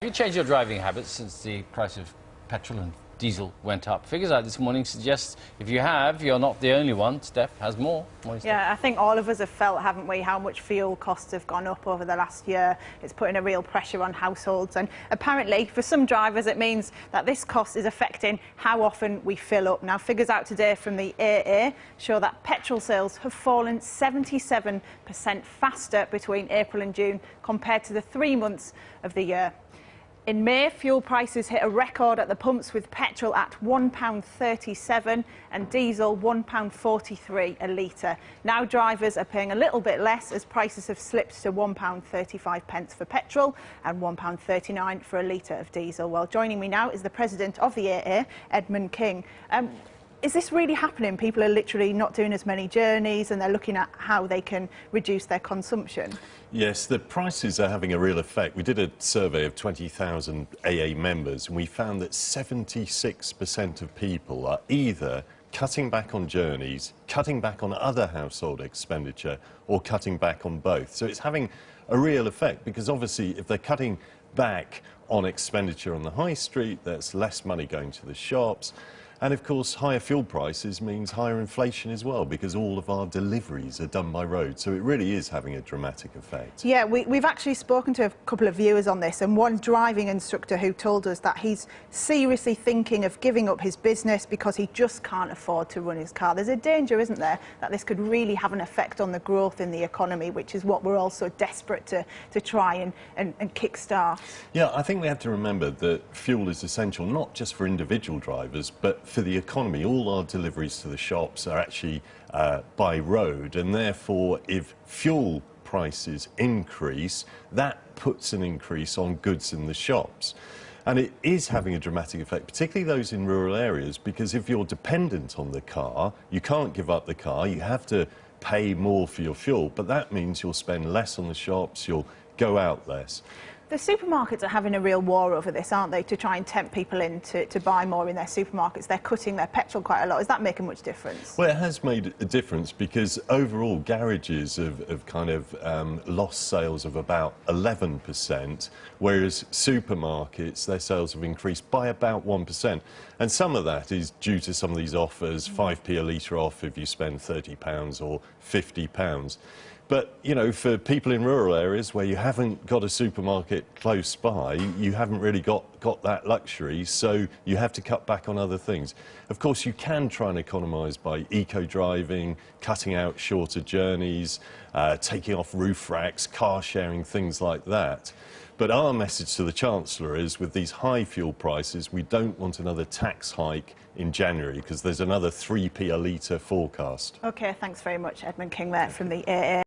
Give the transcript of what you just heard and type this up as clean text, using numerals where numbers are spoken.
You changed your driving habits since the price of petrol and diesel went up. Figures out this morning suggest if you have, you're not the only one. Steph has more. Yeah, I think all of us have felt, haven't we, how much fuel costs have gone up over the last year. It's putting a real pressure on households, and apparently for some drivers it means that this cost is affecting how often we fill up. Now, figures out today from the AA show that petrol sales have fallen 77% faster between April and June compared to the 3 months of the year. In May, fuel prices hit a record at the pumps, with petrol at £1.37 and diesel £1.43 a litre. Now drivers are paying a little bit less as prices have slipped to £1.35 for petrol and £1.39 for a litre of diesel. Well, joining me now is the president of the AA, Edmund King. Is this really happening? People are literally not doing as many journeys and they're looking at how they can reduce their consumption. Yes, the prices are having a real effect. We did a survey of 20,000 AA members and we found that 76% of people are either cutting back on journeys, cutting back on other household expenditure, or cutting back on both. So it's having a real effect, because obviously if they're cutting back on expenditure on the high street, there's less money going to the shops. And of course, higher fuel prices means higher inflation as well, because all of our deliveries are done by road. So it really is having a dramatic effect. Yeah, we've actually spoken to a couple of viewers on this, and one driving instructor who told us that he's seriously thinking of giving up his business because he just can't afford to run his car. There's a danger, isn't there, that this could really have an effect on the growth in the economy, which is what we're all so desperate to try and kick-start. Yeah, I think we have to remember that fuel is essential not just for individual drivers, but for the economy. All our deliveries to the shops are actually by road, and therefore if fuel prices increase, that puts an increase on goods in the shops. And it is having a dramatic effect, particularly those in rural areas, because if you're dependent on the car, you can't give up the car, you have to pay more for your fuel, but that means you'll spend less on the shops, you'll go out less. The supermarkets are having a real war over this, aren't they, to try and tempt people in to buy more in their supermarkets. They're cutting their petrol quite a lot. Is that making much difference? Well, it has made a difference, because overall garages have kind of lost sales of about 11%, whereas supermarkets, their sales have increased by about 1%. And some of that is due to some of these offers, 5p a litre off if you spend £30 or £50. But, you know, for people in rural areas where you haven't got a supermarket close by, you haven't really got that luxury, so you have to cut back on other things. Of course, you can try and economise by eco-driving, cutting out shorter journeys, taking off roof racks, car sharing, things like that. But our message to the Chancellor is, with these high fuel prices, we don't want another tax hike in January, because there's another 3p a litre forecast. OK, thanks very much, Edmund King there from the AA.